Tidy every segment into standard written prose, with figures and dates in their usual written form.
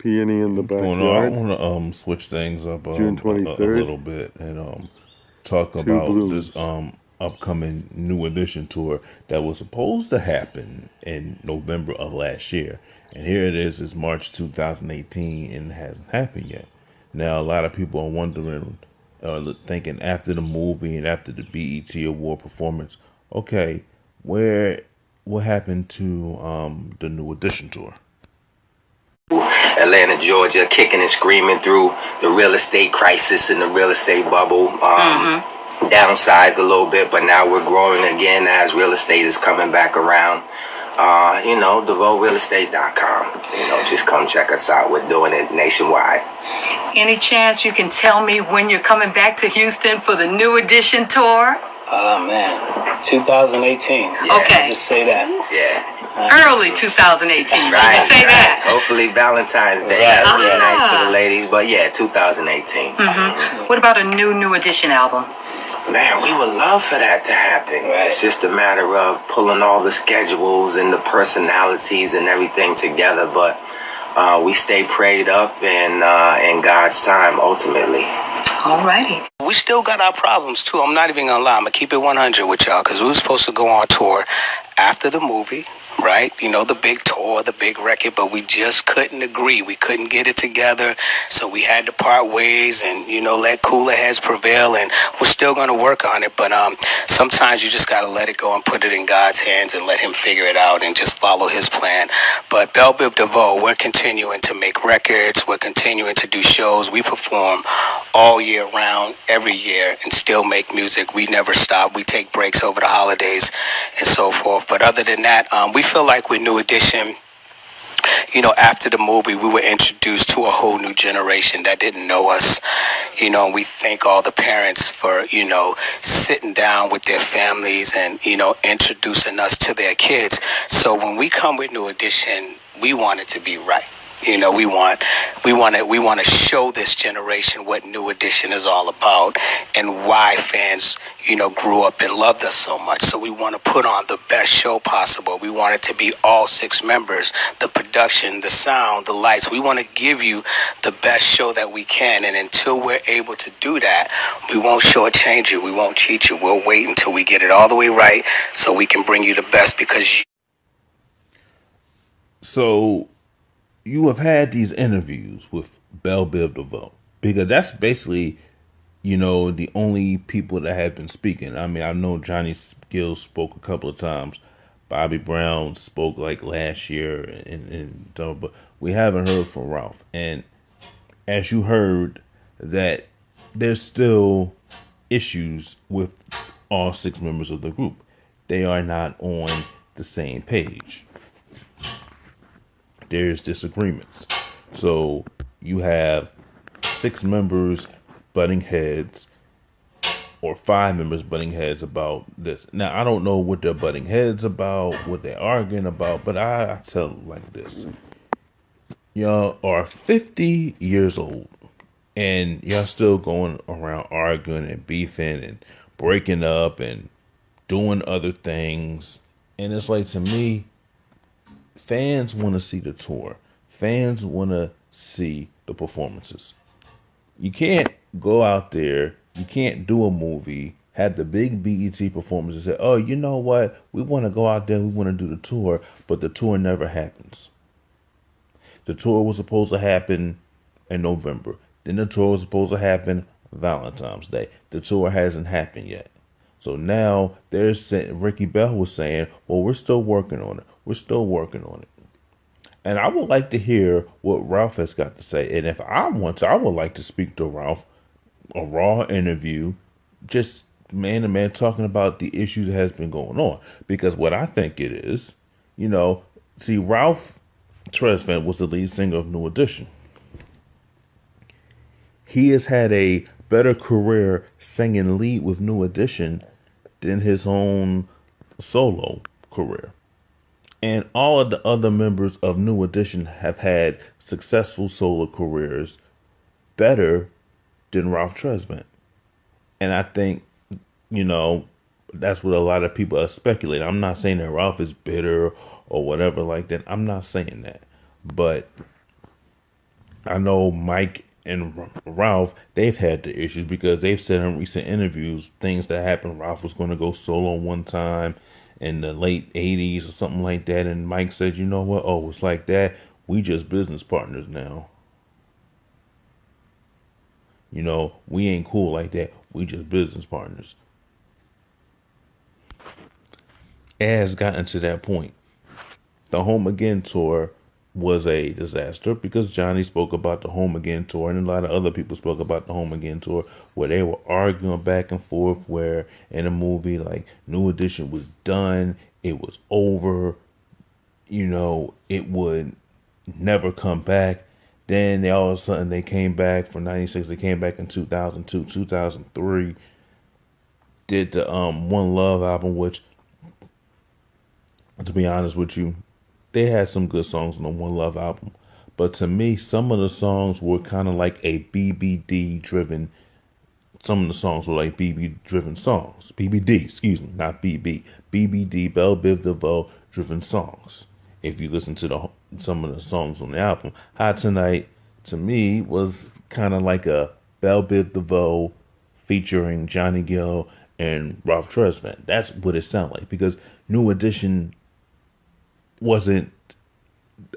Peony in the What's going on? I Backyard, want to switch things up June a 23rd, little bit and talk Two about this Blooms. upcoming New Edition tour that was supposed to happen in November of last year, and here it is. It's March 2018 and it hasn't happened yet. Now a lot of people are wondering, thinking after the movie and after the BET Award performance, okay, where what happened to the New Edition tour? Atlanta, Georgia, kicking and screaming through the real estate crisis and the real estate bubble. Downsized a little bit, but now we're growing again as real estate is coming back around. DeVoeRealEstate.com. Just come check us out. We're doing it nationwide. Any chance you can tell me when you're coming back to Houston for the New Edition tour? Oh, man. 2018. Yeah. Okay. Just say that. Yeah. Early 2018. Right. You say that. Hopefully Valentine's Day. Right. That'll be nice for the ladies. But yeah, 2018. What about a New Edition album? Man, we would love for that to happen. Right. It's just a matter of pulling all the schedules and the personalities and everything together. But we stay prayed up and in God's time, ultimately. Alrighty. We still got our problems, too. I'm not even going to lie. I'm going to keep it 100 with y'all because we were supposed to go on tour after the movie. Right? The big tour, the big record, but we just couldn't agree. We couldn't get it together. So we had to part ways and, let cooler heads prevail. And we're still going to work on it. But sometimes you just got to let it go and put it in God's hands and let him figure it out and just follow his plan. But Belle Biv DeVoe, we're continuing to make records. We're continuing to do shows. We perform all year round, every year, and still make music. We never stop. We take breaks over the holidays and so forth. But other than that, we feel like with New Edition, after the movie, we were introduced to a whole new generation that didn't know us. And we thank all the parents for, sitting down with their families and, introducing us to their kids. So when we come with New Edition, we want it to be right. We want to show this generation what New Edition is all about and why fans, grew up and loved us so much. So we want to put on the best show possible. We want it to be all 6 members, the production, the sound, the lights. We want to give you the best show that we can. And until we're able to do that, we won't shortchange you. We won't cheat you. We'll wait until we get it all the way right so we can bring you the best because So you have had these interviews with Belle Biv DeVoe because that's basically, the only people that have been speaking. I mean, I know Johnny Gill spoke a couple of times. Bobby Brown spoke like last year, but we haven't heard from Ralph. And as you heard, that there's still issues with all 6 members of the group. They are not on the same page. There's disagreements. So you have 6 members butting heads or 5 members butting heads about this. Now, I don't know what they're butting heads about, what they're arguing about, but I tell it like this. Y'all are 50 years old and y'all still going around arguing and beefing and breaking up and doing other things. And it's like, to me, fans want to see the tour. Fans want to see the performances. You can't go out there, you can't do a movie, have the big BET performance and say, oh, you know what? We want to go out there, we want to do the tour, but the tour never happens. The tour was supposed to happen in November. Then the tour was supposed to happen Valentine's Day. The tour hasn't happened yet. So now Ricky Bell was saying, well, we're still working on it. We're still working on it. And I would like to hear what Ralph has got to say. And if I want to, I would like to speak to Ralph, a raw interview, just man to man, talking about the issues that has been going on. Because what I think it is, see, Ralph Tresvant was the lead singer of New Edition. He has had a better career singing lead with New Edition than his own solo career. And all of the other members of New Edition have had successful solo careers better than Ralph Tresvant. And I think, that's what a lot of people are speculating. I'm not saying that Ralph is bitter or whatever like that. I'm not saying that. But I know Mike and Ralph, they've had the issues because they've said in recent interviews things that happened. Ralph was going to go solo one time in the late 80s or something like that. And Mike said, you know what? Oh, it's like that. We just business partners now. You know, we ain't cool like that. We just business partners. It has gotten to that point. The Home Again tour was a disaster because Johnny spoke about the Home Again tour and a lot of other people spoke about the Home Again tour where they were arguing back and forth where in a movie like New Edition was done, it was over, you know, it would never come back. Then they all of a sudden they came back for 96, they came back in 2002, 2003, did the One Love album, which to be honest with you, they had some good songs on the One Love album. But to me, some of the songs were kind of like a BBD driven. Some of the songs were like BB driven songs. BBD, excuse me, not BB. BBD, Belle Biv DeVoe driven songs. If you listen to some of the songs on the album, Hot Tonight to me was kind of like a Belle Biv DeVoe featuring Johnny Gill and Ralph Tresvant. That's what it sounded like because New Edition wasn't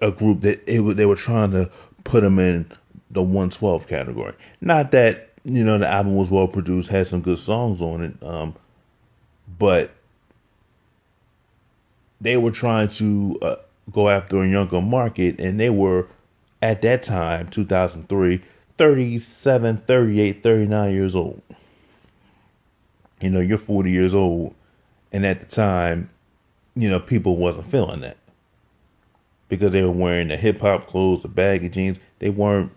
a group that they were trying to put them in the 112 category. Not that, you know, the album was well produced, had some good songs on it, but they were trying to go after a younger market, and they were at that time, 2003, 37, 38, 39 years old. You know, you're 40 years old, and at the time, you know, people wasn't feeling that. Because they were wearing the hip hop clothes, the baggy jeans. It was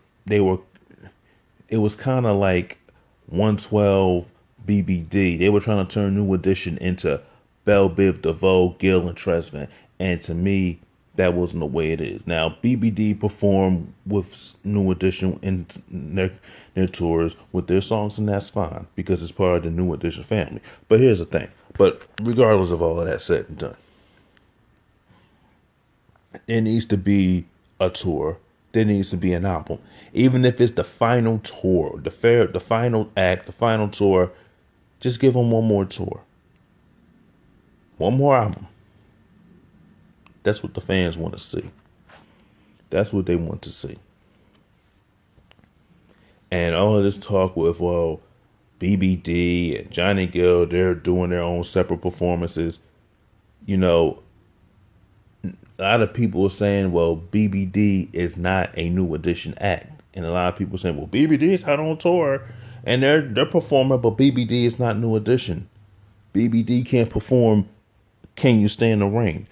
kind of like 112 BBD. They were trying to turn New Edition into Belle Biv DeVoe, Gill, and Tresvant. And to me, that wasn't the way it is. Now, BBD performed with New Edition in their tours with their songs, and that's fine because it's part of the New Edition family. But here's the thing. But regardless of all of that said and done, there needs to be a tour. There needs to be an album. Even if it's the final tour, the final act, the final tour, just give them one more tour. One more album. That's what the fans want to see. That's what they want to see. And all of this talk with, well, BBD and Johnny Gill, they're doing their own separate performances. You know, a lot of people are saying, well, BBD is not a New Edition act. And a lot of people are saying, well, BBD is out on tour and they're performing, but BBD is not New Edition. BBD can't perform Can You Stay in the Rain?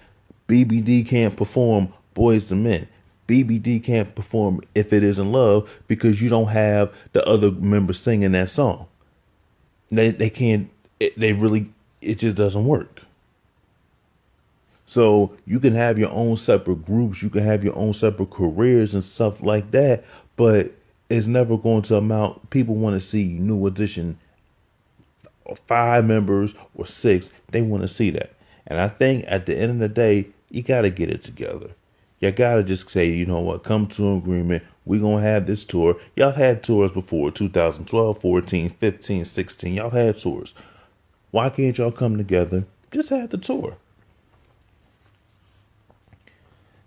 BBD can't perform Boys to Men. BBD can't perform If It Isn't Love because you don't have the other members singing that song. They can't, it just doesn't work. So you can have your own separate groups, you can have your own separate careers and stuff like that, but it's never going to amount. People want to see New Edition, 5 members or 6. They want to see that. And I think at the end of the day, you got to get it together. You got to just say, you know what, come to an agreement. We're going to have this tour. Y'all had tours before, 2012, 14, 15, 16. Y'all had tours. Why can't y'all come together? Just have the tour.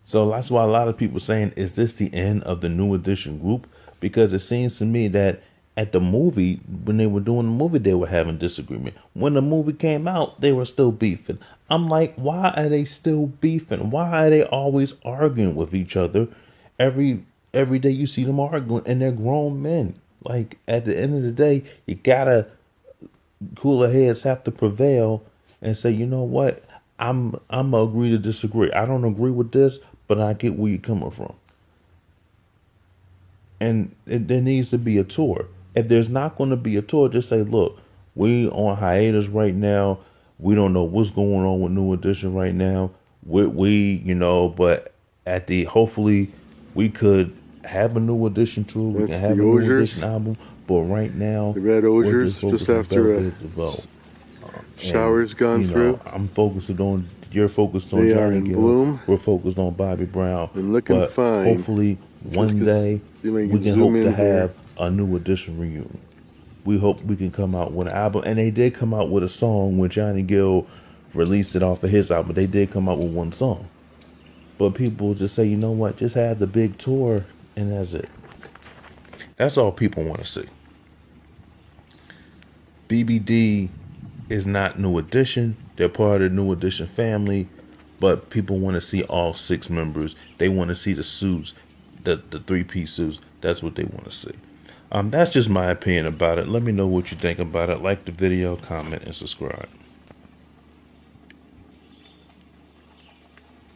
So that's why a lot of people are saying, is this the end of the New Edition group? Because it seems to me that at the movie, when they were doing the movie, they were having disagreement. When the movie came out, they were still beefing. I'm like, why are they still beefing? Why are they always arguing with each other? Every day you see them arguing, and they're grown men. Like, at the end of the day, you gotta, cooler heads have to prevail and say, you know what? I'm gonna agree to disagree. I don't agree with this, but I get where you're coming from. And there needs to be a tour. If there's not going to be a tour, just say, look, we on hiatus right now. We don't know what's going on with New Edition right now. But hopefully we could have a New Edition tour. We can have a New Edition album. But right now, the Red Ozers, just after shower's gone through. You're focused on Johnny Gill. We're focused on Bobby Brown. And looking fine. Hopefully One day we we can hope to have a New Edition reunion. We hope we can come out with an album, and they did come out with a song when Johnny Gill released it off of his album. They did come out with one song, but people just say, you know what, just have the big tour, and that's it. That's all people want to see. BBD is not New Edition. They're part of the New Edition family, but people want to see all 6 members. They want to see the suits, the 3-piece suits. That's what they want to see. That's just my opinion about it. Let me know what you think about it. Like the video, comment, and subscribe.